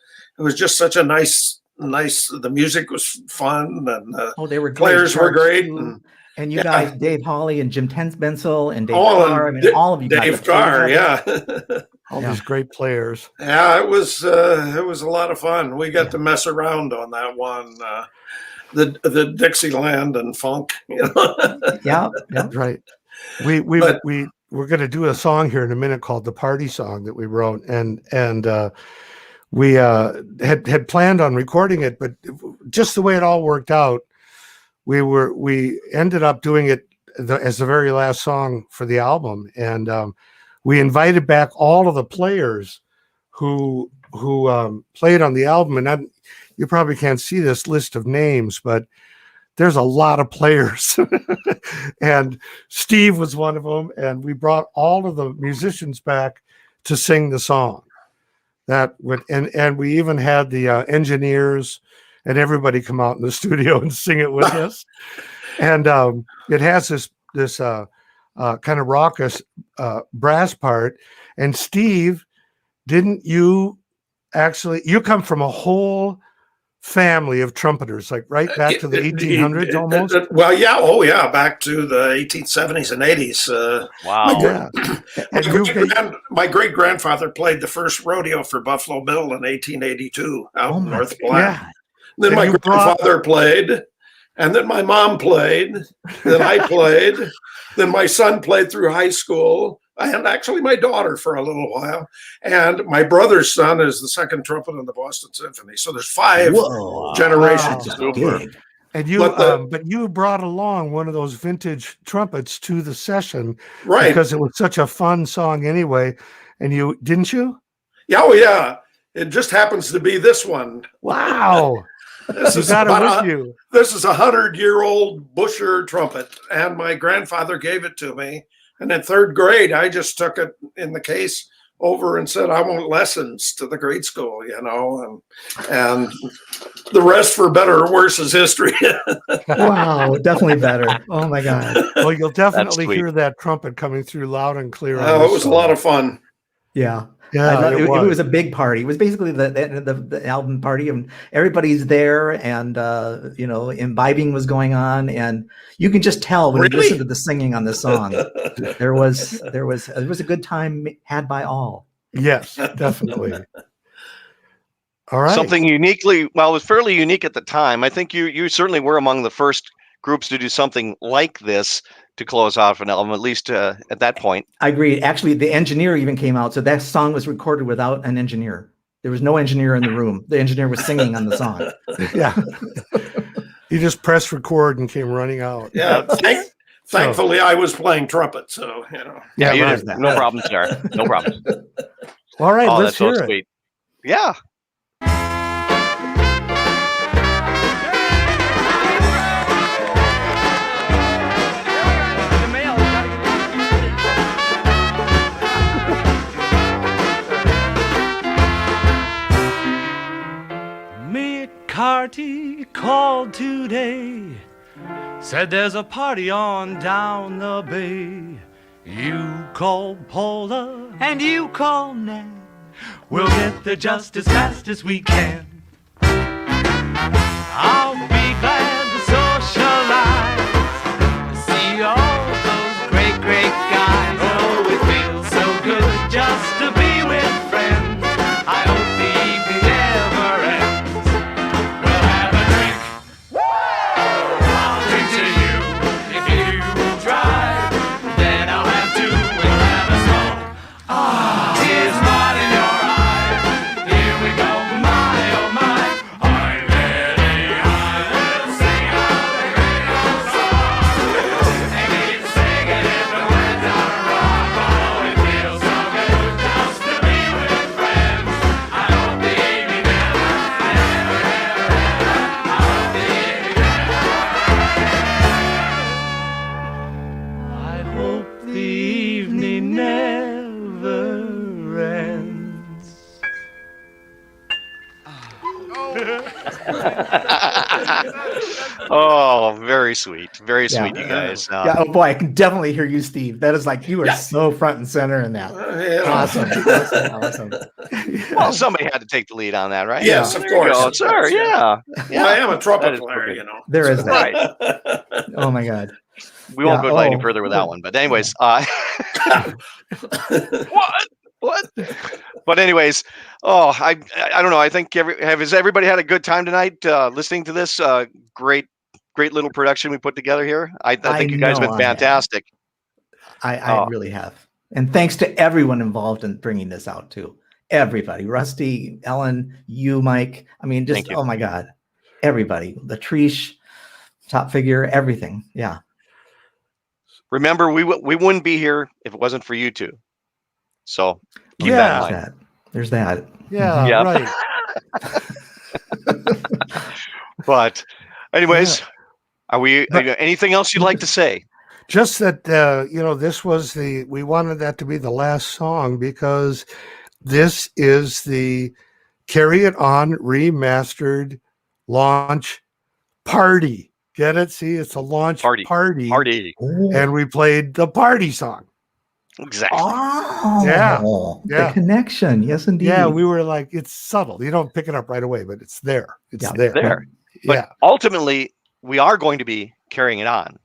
just such a nice, the music was fun, and They were great. players were great. And you guys, Dave Hawley and Jim Tensbensel and Dave Oh, Carr. I and mean, all of you guys. Dave Carr, yeah. All these great players. Yeah, it was a lot of fun. We got to mess around on that one, the Dixieland and funk. Yeah. Right. We're going to do a song here in a minute called the Party Song that we wrote, and we had planned on recording it, but just the way it all worked out, we ended up doing it as the very last song for the album, and we invited back all of the players who played on the album, and you probably can't see this list of names, but there's a lot of players. And Steve was one of them, and we brought all of the musicians back to sing the song. And we even had the engineers and everybody come out in the studio and sing it with us. And it has this kind of raucous brass part. And Steve, didn't you you come from a whole family of trumpeters, like right back to the 1800s almost? Well, yeah. Oh, yeah. Back to the 1870s and 80s. Wow. My great-grandfather played the first rodeo for Buffalo Bill in 1882 out in North Platte. Yeah. Then my grandfather played, and then my mom played, then I played, then my son played through high school, and actually my daughter for a little while, and my brother's son is the second trumpet in the Boston Symphony. So there's 5 generations. Wow. And but you brought along one of those vintage trumpets to the session, right? Because it was such a fun song anyway. And you didn't you? Yeah, oh yeah. It just happens to be this one. Wow. This is got it about with you. This is a 100-year-old Busher trumpet, and my grandfather gave it to me. And in 3rd grade, I just took it in the case over and said, "I want lessons to the grade school," and the rest, for better or worse, is history. Wow, definitely better. Oh my God. Well, you'll definitely hear that trumpet coming through loud and clear. Oh, it was a lot of fun. Yeah. Yeah, it was a big party. It was basically the album party, and everybody's there, and imbibing was going on, and you can just tell when you listen to the singing on the song. It was a good time had by all. Yes, definitely. All right. Something it was fairly unique at the time. I think you certainly were among the first groups to do something like this to close off an album, at least at that point. I agree. Actually, the engineer even came out. So that song was recorded without an engineer. There was no engineer in the room. The engineer was singing on the song. Yeah. He just pressed record and came running out. Yeah. Thankfully, I was playing trumpet, so Yeah, you did. No problems there. No problems. All right, let's that's so hear it. sweet. Yeah. Carty called today, said there's a party on down the bay. You call Paula and you call Nan. We'll get there just as fast as we can. I'll be glad to socialize, see all those great, great guys. Oh, it feels so good just to be with friends. I hope the evening never ends. We'll have a drink. I'll drink to you. If you drive, then I'll have two. We'll have a smoke. Tears not in your eyes. Here we go, my oh my. I'm ready. I will sing out the great old song and keep singing if the words are wrong. Oh, it feels so good just to be with friends. I hope the evening never, ever, ever, ever. I hope the evening never. I hope the evening never ends. Oh, very sweet. Very sweet, you guys. Yeah. Oh boy, I can definitely hear you, Steve. That is like you are so front and center in that. Awesome. Awesome. Well, somebody had to take the lead on that, right? Yes, of There you go, course. sir. Yeah. Yeah, I am a That trumpet is player, perfect. you know. There is that. Right. Oh my God. We won't Yeah, go any oh, further with that good. one. But anyways, what? But anyways, I don't know. I think has everybody had a good time tonight listening to this great little production we put together here? I think you guys have been I have. fantastic. I really have. And thanks to everyone involved in bringing this out too. Everybody, Rusty, Ellen, you, Mike. I mean, just, oh my God, everybody, Latrice, Top Figure, everything. Yeah. Remember, we wouldn't be here if it wasn't for you two. So keep that in mind. There's that. Yeah, Yep. right. But anyways, are we anything else you'd like to say? Just that this was we wanted that to be the last song because this is the Carry It On remastered launch party. Get it? See, it's a launch party. And we played the party song. Exactly. Oh, yeah. The connection. Yes, indeed. Yeah, we were like, it's subtle. You don't pick it up right away, but it's there. It's there. But ultimately, we are going to be carrying it on.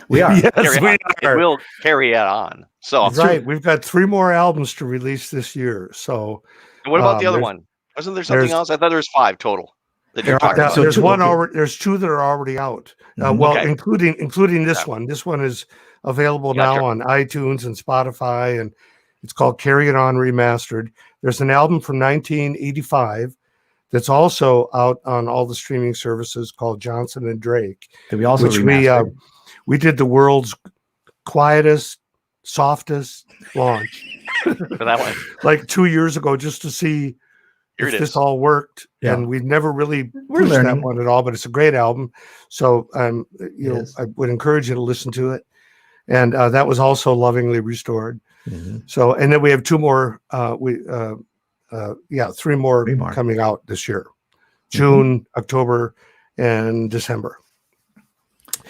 We are. Yes, we are. It will carry it on. So right. We've got 3 more albums to release this year. So what about the other one? Wasn't there something else? I thought there was 5 total. There's one already. There's 2 that are already out. Including this one. This one is available now on iTunes and Spotify, and it's called Carry It On Remastered. There's an album from 1985 that's also out on all the streaming services called Johnson and Drake. And we also we did the world's quietest, softest launch for that one, like 2 years ago, just to see if this all worked. And we've never really pushed that one at all, but it's a great album. So I would encourage you to listen to it. And that was also lovingly restored. Mm-hmm. So, and then we have 2 more. 3 more coming out this year: June, October, and December.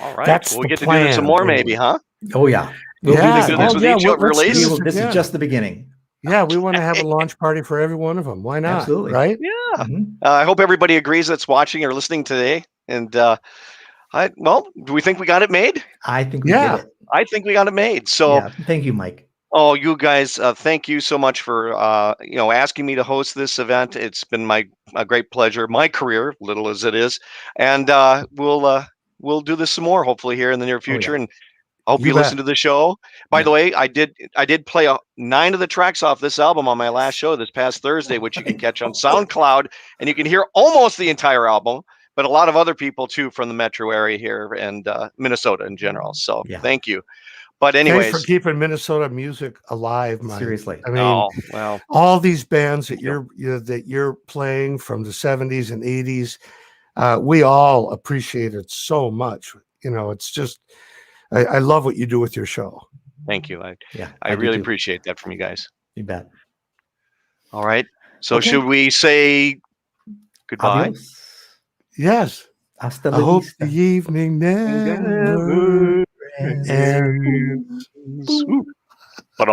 All right, we'll get to do this some more, maybe, huh? Oh yeah, we'll do this with each release. This is just the beginning. Yeah, we want to have a launch party for every one of them. Why not? Absolutely. Right? Yeah. I hope everybody agrees that's watching or listening today. And do we think we got it made? I think we did it. I think we got it made. So thank you, Mike. Oh, you guys, thank you so much for asking me to host this event. It's been a great pleasure, my career, little as it is, and we'll do this some more hopefully here in the near future. And I hope you listen to the show. By the way, I did play 9 of the tracks off this album on my last show this past Thursday, which you can catch on SoundCloud, and you can hear almost the entire album. But a lot of other people too from the metro area here and Minnesota in general. So thank you. But anyways, thanks for keeping Minnesota music alive, Mike. Seriously. I mean, all these bands that you're playing from the 70s and 80s, we all appreciate it so much. It's just, I love what you do with your show. Thank you. I really appreciate that from you guys. You bet. All right. So should we say goodbye? Adios. Yes. Hasta I hope the evening never ends. But